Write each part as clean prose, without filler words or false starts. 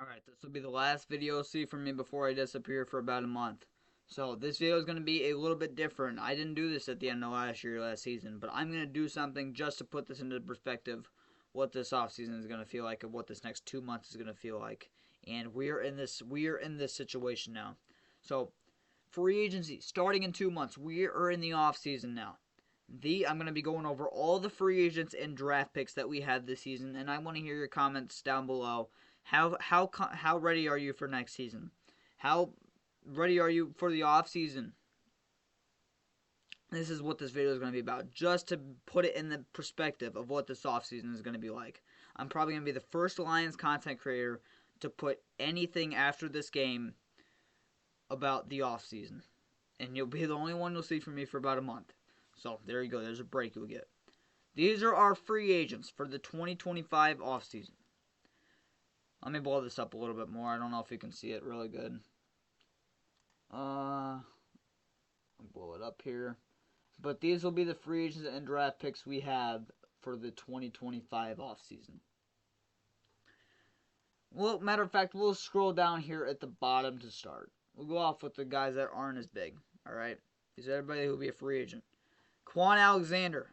Alright, this will be the last video you'll see from me before I disappear for about a month. So, this video is going to be a little bit different. I didn't do this at the end of last season, but I'm going to do something just to put this into perspective, what this offseason is going to feel like and what this next 2 months is going to feel like. And we are in this situation now. So, free agency, starting in 2 months, we are in the offseason now. I'm going to be going over all the free agents and draft picks that we had this season, and I want to hear your comments down below. How ready are you for next season? How ready are you for the off season? This is what this video is going to be about, just to put it in the perspective of what this off season is going to be like. I'm probably going to be the first Lions content creator to put anything after this game about the off season, and you'll be the only one you'll see from me for about a month. So there you go. There's a break you'll get. These are our free agents for the 2025 offseason. Let me blow this up a little bit more. I don't know if you can see it really good. I'll blow it up here. But these will be the free agents and draft picks we have for the 2025 offseason. Well, matter of fact, we'll scroll down here at the bottom to start. We'll go off with the guys that aren't as big. Alright? These are everybody who will be a free agent. Quan Alexander.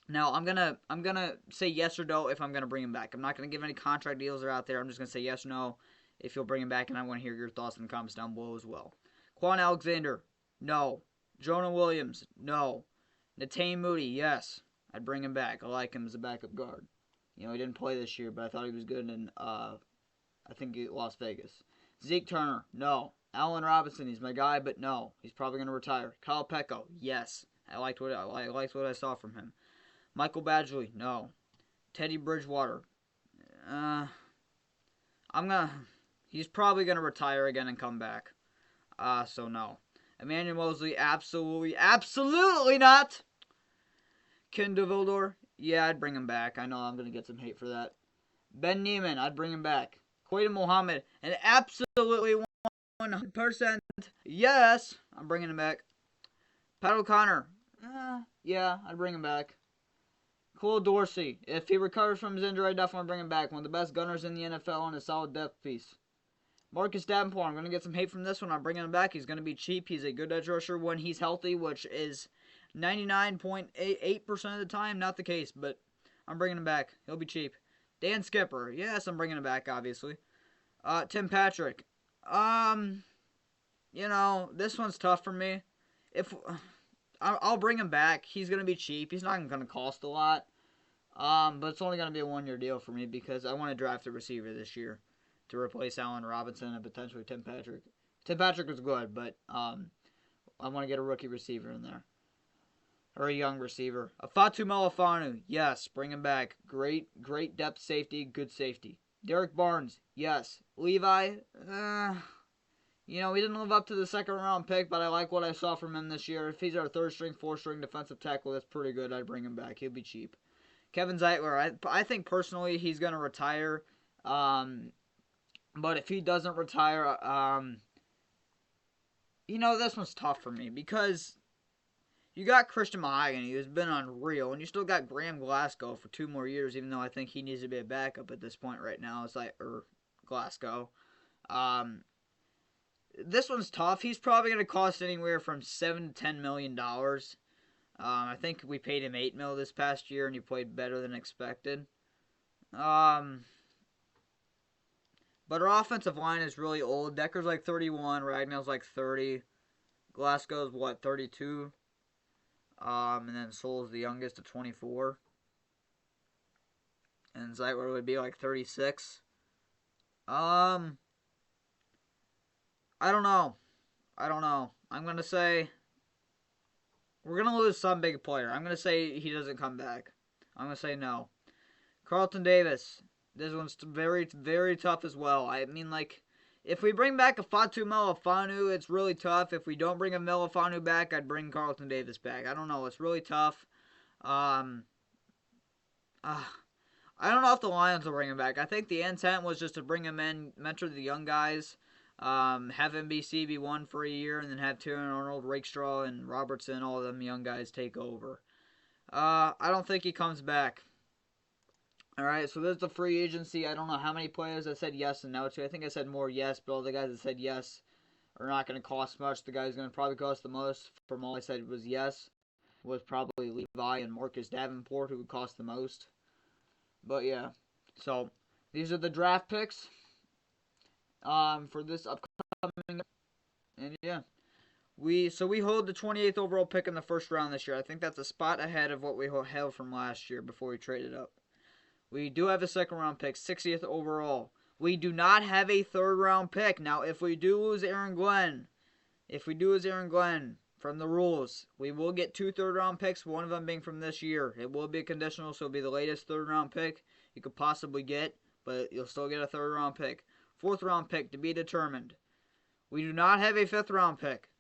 Now, I'm gonna say yes or no if I'm gonna bring him back. I'm not gonna give any contract deals that are out there. I'm just gonna say yes or no if you'll bring him back, and I want to hear your thoughts in the comments down below as well. Quan Alexander, no. Jonah Williams, no. Netane Moody, yes. I'd bring him back. I like him as a backup guard. You know, he didn't play this year, but I thought he was good in I think Las Vegas. Zeke Turner, no. Allen Robinson, he's my guy, but no. He's probably gonna retire. Kyle Pecco, yes. I liked what I saw from him. Michael Badgley, no. Teddy Bridgewater, he's probably gonna retire again and come back. So no. Emmanuel Mosley, absolutely not. Ken DeVildor, yeah, I'd bring him back. I know I'm gonna get some hate for that. Ben Neiman, I'd bring him back. Quaden Muhammad, and absolutely 100% yes, I'm bringing him back. Pat O'Connor, yeah, I'd bring him back. Cole Dorsey, if he recovers from his injury, I'd definitely bring him back. One of the best gunners in the NFL and a solid depth piece. Marcus Davenport, I'm going to get some hate from this one. I'm bringing him back. He's going to be cheap. He's a good edge rusher when he's healthy, which is 99.8% of the time not the case, but I'm bringing him back. He'll be cheap. Dan Skipper, yes, I'm bringing him back, obviously. Tim Patrick, you know, this one's tough for me. I'll bring him back. He's going to be cheap. He's not going to cost a lot. But it's only going to be a one-year deal for me because I want to draft a receiver this year to replace Allen Robinson and potentially Tim Patrick. Tim Patrick was good, but I want to get a rookie receiver in there. Or a young receiver. Fatu Melifonwu, yes, bring him back. Great depth safety, good safety. Derek Barnes, yes. Levi, you know, he didn't live up to the second-round pick, but I like what I saw from him this year. If he's our third-string, fourth-string defensive tackle, that's pretty good. I'd bring him back. He'll be cheap. Kevin Zeitler, I think personally he's going to retire. But if he doesn't retire, you know, this one's tough for me because you got Christian Mahogany, who's been unreal, and you still got Graham Glasgow for 2 more years, even though I think he needs to be a backup at this point right now. It's like, Glasgow. This one's tough. He's probably going to cost anywhere from $7 to $10 million. I think we paid him $8 million this past year, and he played better than expected. But our offensive line is really old. Decker's like 31. Ragnell's like 30. Glasgow's, 32? And then Sol's the youngest at 24. And Zeitler would be like 36. I don't know. I'm going to say we're going to lose some big player. I'm going to say he doesn't come back. I'm going to say no. Carlton Davis. This one's very, very tough as well. I mean, like, if we bring back a Fatu Melifonwu, it's really tough. If we don't bring a Melifonwu back, I'd bring Carlton Davis back. I don't know. It's really tough. I don't know if the Lions will bring him back. I think the intent was just to bring him in, mentor the young guys, have NBC be one for a year, and then have Terran Arnold, Rakestraw, and Robertson, all of them young guys take over. I don't think he comes back. All right, so there's the free agency. I don't know how many players I said yes and no to. I think I said more yes, but all the guys that said yes are not going to cost much. The guy who's going to probably cost the most from all I said was yes was probably Levi and Marcus Davenport, who would cost the most. But yeah, so these are the draft picks for this upcoming, and yeah, we hold the 28th overall pick in the first round this year. I think that's a spot ahead of what we held from last year before we traded up. We do have a second round pick, 60th overall. We do not have a third round pick. Now, if we do lose Aaron Glenn from the rules, we will get 2 third round picks, one of them being from this year. It will be conditional, so it'll be the latest third round pick you could possibly get, but you'll still get a third round pick. Fourth round pick to be determined. We do not have a fifth round pick.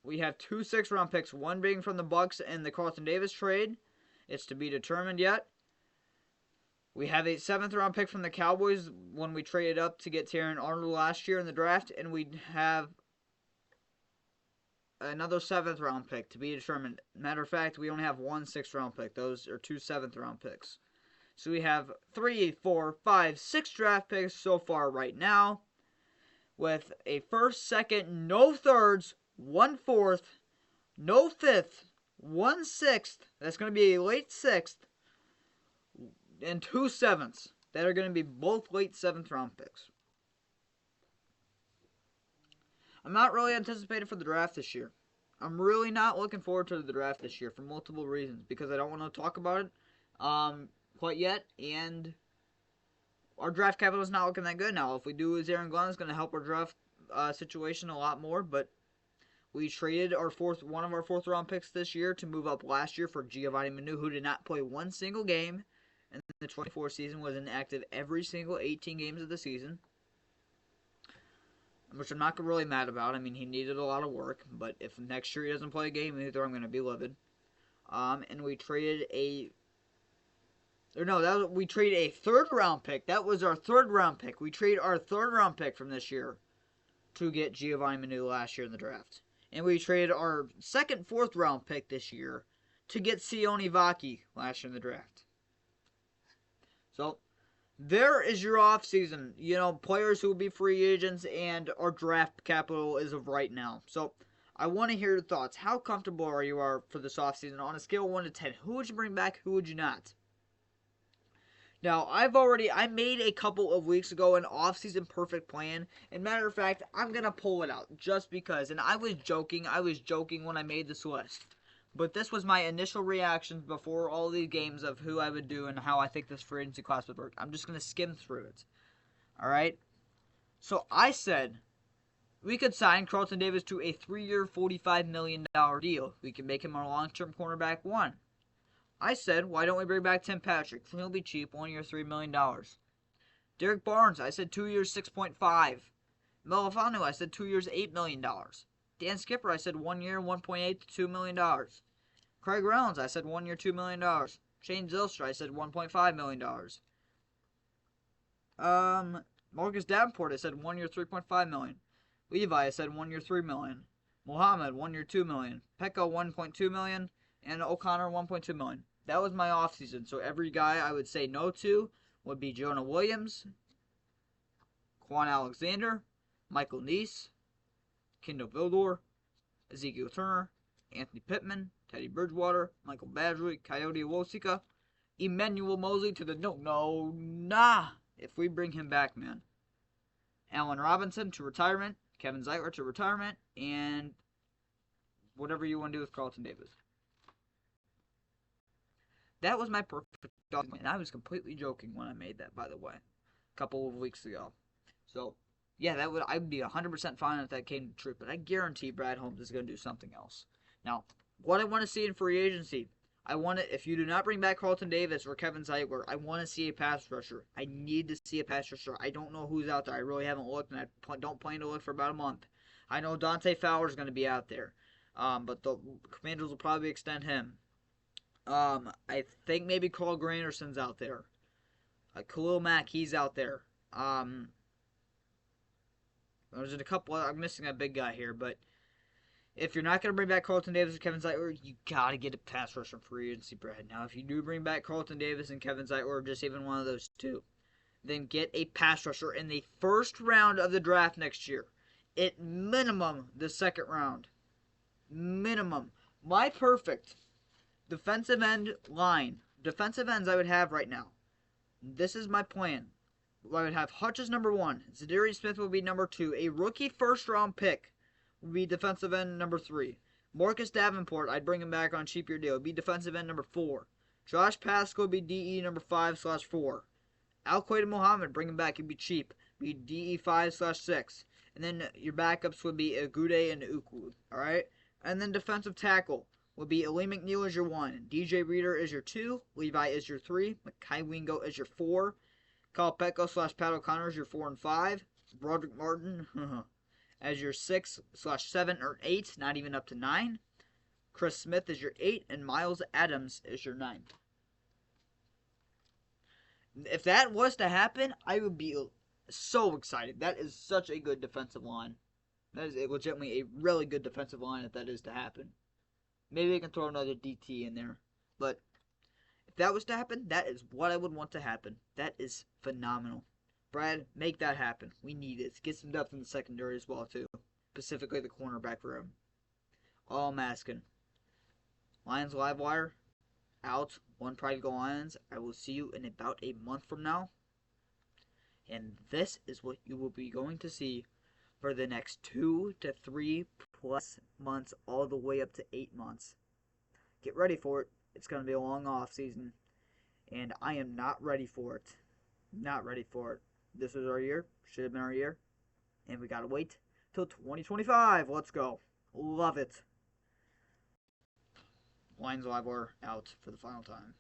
We have 2 sixth round picks, one being from the Bucks and the Carlton Davis trade. It's to be determined yet. We have a 7th round pick from the Cowboys when we traded up to get Terran Arnold last year in the draft, and we have another 7th round pick to be determined. Matter of fact, we only have 1 6th round pick. Those are 2 7th round picks. So we have 3, 4, 5, 6 draft picks so far right now, with a first, second, no thirds, 1 fourth, no fifth, 1 sixth. That's going to be a late 6th. And 2 7ths that are going to be both late 7th round picks. I'm not really anticipated for the draft this year. I'm really not looking forward to the draft this year for multiple reasons. Because I don't want to talk about it quite yet. And our draft capital is not looking that good now. If we do lose Aaron Glenn, it's going to help our draft situation a lot more. But we traded one of our 4th round picks this year to move up last year for Giovanni Manu, who did not play one single game. And the 24 season was inactive every single 18 games of the season, which I'm not really mad about. I mean, he needed a lot of work, but if next year he doesn't play a game either, I'm going to be livid. And we traded we traded a 3rd round pick. That was our 3rd round pick. We traded our 3rd round pick from this year to get Giovanni Manu last year in the draft. And we traded our 2nd, 4th round pick this year to get Sione Vaki last year in the draft. So, there is your offseason. You know, players who will be free agents and our draft capital as of right now. So, I want to hear your thoughts. How comfortable are you for this offseason on a scale of 1 to 10? Who would you bring back? Who would you not? Now, I made a couple of weeks ago an offseason perfect plan. And matter of fact, I'm going to pull it out just because. And I was joking when I made this list. But this was my initial reactions before all these games of who I would do and how I think this free agency class would work. I'm just going to skim through it. Alright? So I said we could sign Carlton Davis to a 3-year, $45 million deal. We can make him our long-term cornerback 1. I said, why don't we bring back Tim Patrick? He'll be cheap, 1 year, $3 million. Derek Barnes, I said 2 years, $6.5. Melifanu, I said 2 years, $8 million. Dan Skipper, I said 1 year, $1.8 to $2 million. Craig Reynolds, I said 1 year, $2 million. Shane Zylstra, I said $1.5 million. Marcus Davenport, I said 1 year, $3.5 million. Levi, I said 1 year, $3 million. Muhammad, 1 year, $2 million. Pekka, $1.2 million. And O'Connor, $1.2 million. That was my offseason. So every guy I would say no to would be Jonah Williams, Quan Alexander, Michael Neese, Kendall Vildor, Ezekiel Turner, Anthony Pittman, Teddy Bridgewater, Michael Badgley, Coyote Awosika, Emmanuel Mosley to the if we bring him back, man. Allen Robinson to retirement, Kevin Zeitler to retirement, and whatever you want to do with Carlton Davis. That was my perfect document, and I was completely joking when I made that, by the way, a couple of weeks ago. So, yeah, I'd be 100% fine if that came to truth, but I guarantee Brad Holmes is going to do something else. Now, what I want to see in free agency, if you do not bring back Carlton Davis or Kevin Zeitler, I want to see a pass rusher. I need to see a pass rusher. I don't know who's out there. I really haven't looked, and I don't plan to look for about a month. I know Dante Fowler's going to be out there, but the Commanders will probably extend him. I think maybe Carl Granderson's out there. Khalil Mack, he's out there. There's a couple. I'm missing a big guy here, but If you're not going to bring back Carlton Davis or Kevin Zeitler, you got to get a pass rusher free agency, Brad. Now, if you do bring back Carlton Davis and Kevin Zeitler, or just even one of those two, then get a pass rusher in the first round of the draft next year. At minimum, the second round. Minimum. My perfect defensive end line, defensive ends I would have right now. This is my plan. I would have Hutch as number 1. Zadarius Smith would be number 2. A rookie first round pick would be defensive end number 3. Marcus Davenport, I'd bring him back on a cheap year deal, would be defensive end number 4. Josh Pascal would be DE number 5/4. Al-Qaeda Muhammad, bring him back, he'd be cheap. Be DE 5/6. And then your backups would be Agude and Ukwu. Alright? And then defensive tackle would be Ali McNeil as your 1. DJ Reader is your 2. Levi is your 3. Mekhi Wingo is your 4. Kyle Petco/Pat O'Connor is your 4 and 5. Broderick Martin as your 6/7 or 8, not even up to 9. Chris Smith is your 8. And Miles Adams is your 9. If that was to happen, I would be so excited. That is such a good defensive line. That is legitimately a really good defensive line if that is to happen. Maybe I can throw another DT in there. But if that was to happen, that is what I would want to happen. That is phenomenal. Brad, make that happen. We need it. Get some depth in the secondary as well, too. Specifically the cornerback room. All I'm asking. Lions Livewire, out. One Pride to Go Lions. I will see you in about a month from now. And this is what you will be going to see for the next 2 to 3 plus months, all the way up to 8 months. Get ready for it. It's going to be a long off season, and I am not ready for it. Not ready for it. This is our year. Should have been our year. And we got to wait till 2025. Let's go. Love it. Lions Live Wire out for the final time.